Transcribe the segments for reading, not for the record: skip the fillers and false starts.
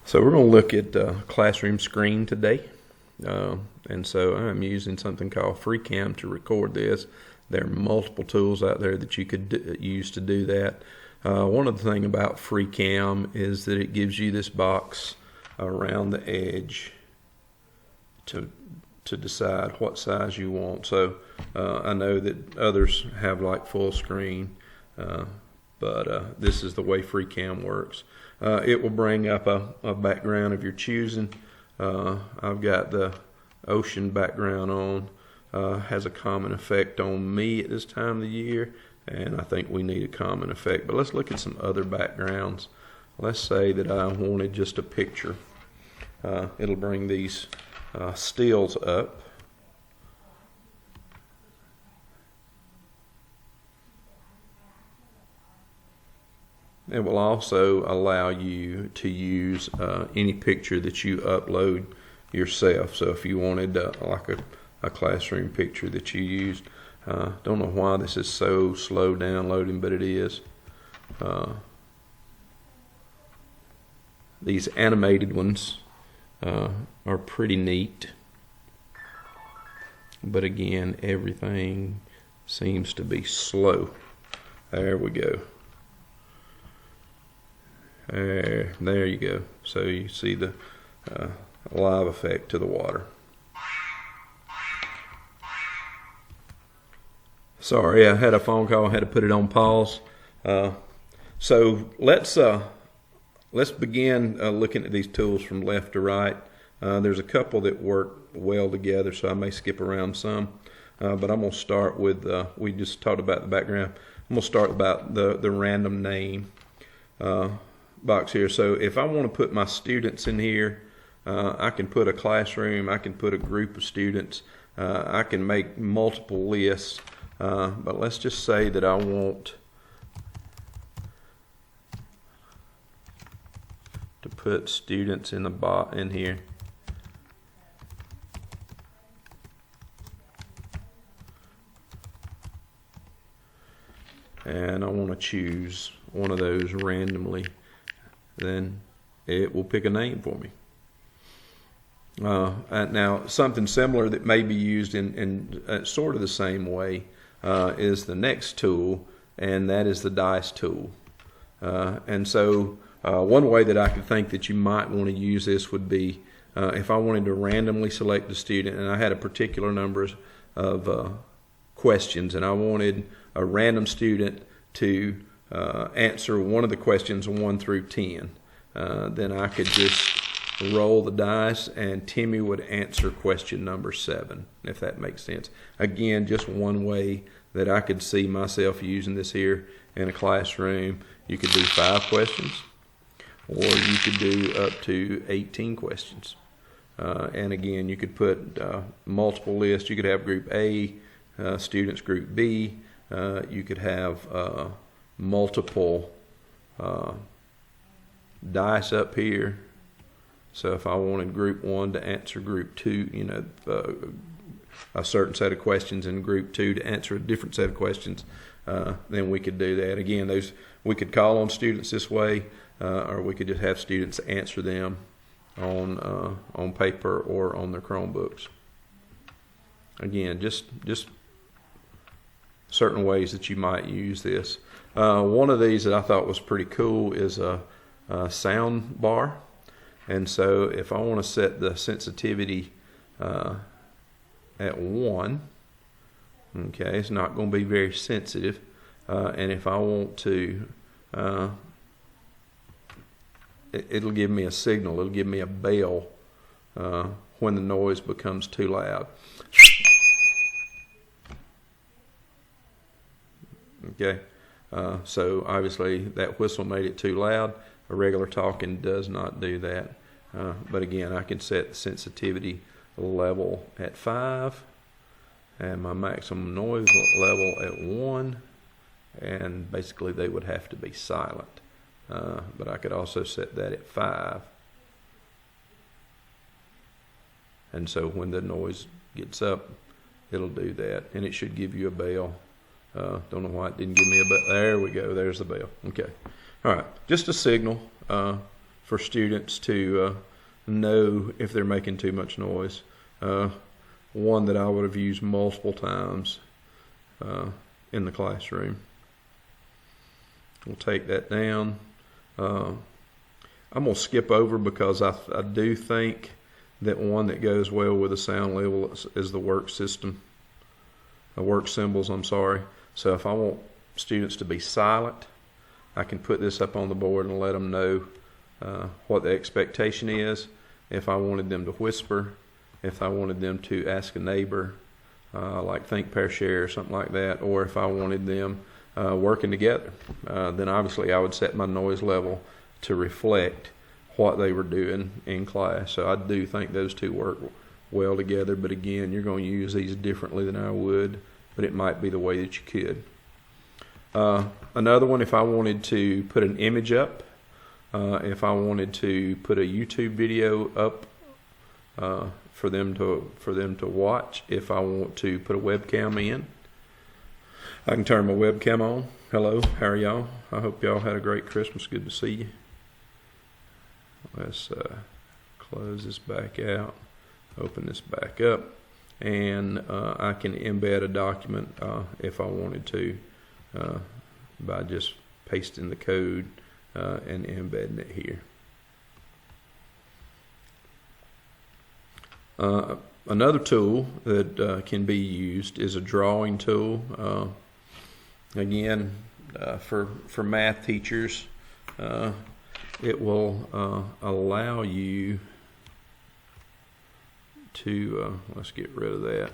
So we're going to look at classroom screen today. And so I'm using something called FreeCam to record this. There are multiple tools out there that you could use to do that. One of the things about FreeCam is that it gives you this box around the edge to decide what size you want. So I know that others have like full screen, but this is the way FreeCam works. It will bring up a background of your choosing. I've got the ocean background on. Has a common effect on me at this time of the year, and I think we need a common effect. But let's look at some other backgrounds. Let's say that I wanted just a picture. It'll bring these stills up. It will also allow you to use any picture that you upload yourself. So if you wanted like a classroom picture that you used, don't know why this is so slow downloading, but it is. These animated ones are pretty neat, but again, everything seems to be slow. There we go. There you go. So you see the live effect to the water. Sorry, I had a phone call. I had to put it on pause. So let's begin looking at these tools from left to right. There's a couple that work well together, so I may skip around some. But I'm going to start with, we just talked about the background. I'm going to start about the random name box here. So if I want to put my students in here, I can put a classroom, I can put a group of students, I can make multiple lists, but let's just say that I want to put students in the box in here. And I want to choose one of those randomly. Then it will pick a name for me. Now, something similar that may be used in sort of the same way is the next tool, and that is the dice tool. And so one way that I could think that you might want to use this would be if I wanted to randomly select a student, and I had a particular number of questions, and I wanted a random student to answer one of the questions 1 through 10. Then I could just roll the dice and Timmy would answer question number 7, if that makes sense. Again, just one way that I could see myself using this here in a classroom. You could do 5 questions, or you could do up to 18 questions. And again, you could put multiple lists. You could have group A, students group B. You could have multiple dice up here. So if I wanted group 1 to answer group 2, a certain set of questions, and group 2 to answer a different set of questions, then we could do that. Again, we could call on students this way, or we could just have students answer them on paper or on their Chromebooks. Again, just certain ways that you might use this. One of these that I thought was pretty cool is a sound bar. And so if I want to set the sensitivity at 1, okay, it's not going to be very sensitive. And if I want to, it'll give me a signal. It'll give me a bell when the noise becomes too loud. Okay, so obviously that whistle made it too loud. A regular talking does not do that. But again, I can set the sensitivity level at 5 and my maximum noise level at 1, and basically they would have to be silent. But I could also set that at 5. And so when the noise gets up, it'll do that, and it should give you a bell. Don't know why it didn't give me a bell. There we go. There's the bell. Okay. All right. Just a signal for students to know if they're making too much noise. One that I would have used multiple times in the classroom. We'll take that down. I'm going to skip over because I do think that one that goes well with the sound level is the work system. Work symbols, I'm sorry. So if I want students to be silent, I can put this up on the board and let them know what the expectation is. If I wanted them to whisper, if I wanted them to ask a neighbor, like think, pair, share, or something like that, or if I wanted them working together, then obviously I would set my noise level to reflect what they were doing in class. So I do think those two work well together, but again, you're going to use these differently than I would, but it might be the way that you could. Another one, if I wanted to put an image up, if I wanted to put a YouTube video up for them to watch, if I want to put a webcam in, I can turn my webcam on. Hello, how are y'all? I hope y'all had a great Christmas. Good to see you. Let's close this back out, open this back up, and I can embed a document if I wanted to by just pasting the code and embedding it here. Another tool that can be used is a drawing tool. Again, for math teachers, it will allow you to, let's get rid of that.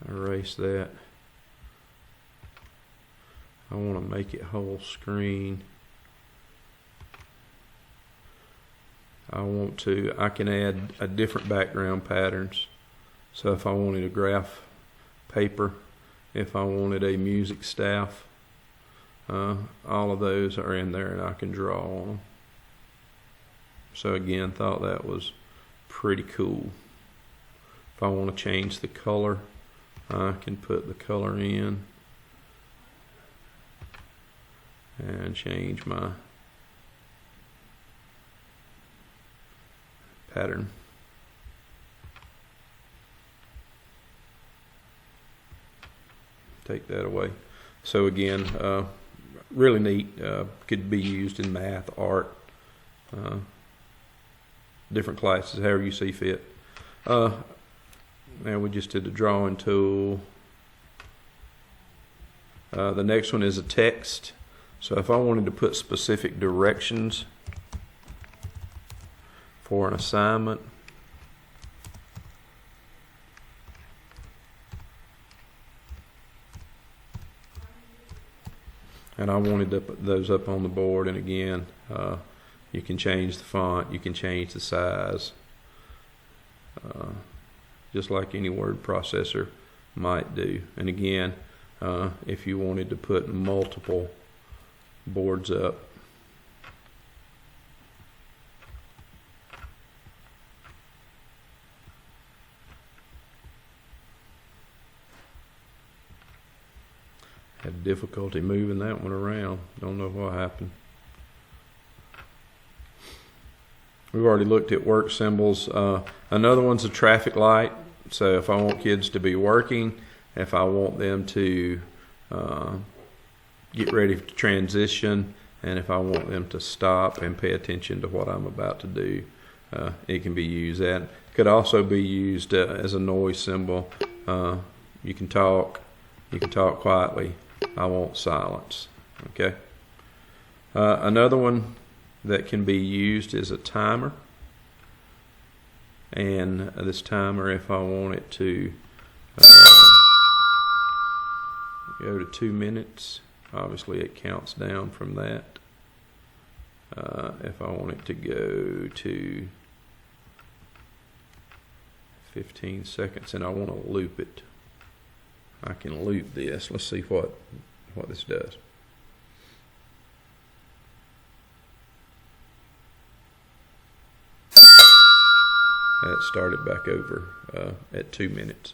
Erase that. I want to make it whole screen. I can add a different background patterns. So if I wanted a graph paper, if I wanted a music staff, all of those are in there and I can draw on them. So again, thought that was pretty cool. If I want to change the color, I can put the color in and change my pattern. Take that away. So again, really neat. Could be used in math, art, different classes, however you see fit. And we just did the drawing tool. The next one is a text. So if I wanted to put specific directions for an assignment, and I wanted to put those up on the board, and again, you can change the font, you can change the size, just like any word processor might do. And again, if you wanted to put multiple boards up, had difficulty moving that one around. Don't know what happened. We've already looked at work symbols. Another one's a traffic light. So if I want kids to be working, if I want them to get ready to transition, and if I want them to stop and pay attention to what I'm about to do, it can be used. That could also be used as a noise symbol. You can talk quietly. I want silence. Okay. Another one that can be used is a timer. And this timer, if I want it to go to 2 minutes, obviously it counts down from that. If I want it to go to 15 seconds and I want to loop it, I can loop this. Let's see what this does. And it started back over at 2 minutes.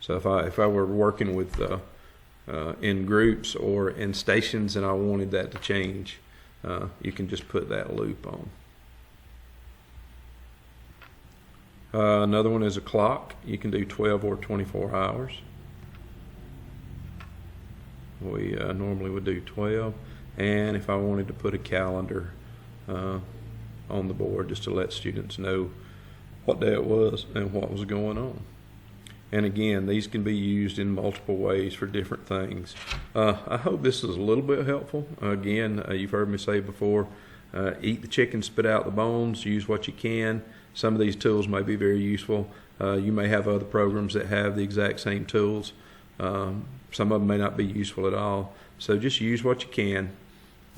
So if I were working with in groups or in stations and I wanted that to change, you can just put that loop on. Another one is a clock. You can do 12 or 24 hours. We normally would do 12. And if I wanted to put a calendar on the board just to let students know what day it was and what was going on. And again, these can be used in multiple ways for different things. I hope this is a little bit helpful. Again, you've heard me say before, eat the chicken, spit out the bones, use what you can. Some of these tools may be very useful. You may have other programs that have the exact same tools. Some of them may not be useful at all. So just use what you can.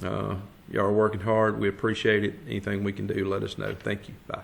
Y'all are working hard. We appreciate it. Anything we can do, let us know. Thank you. Bye.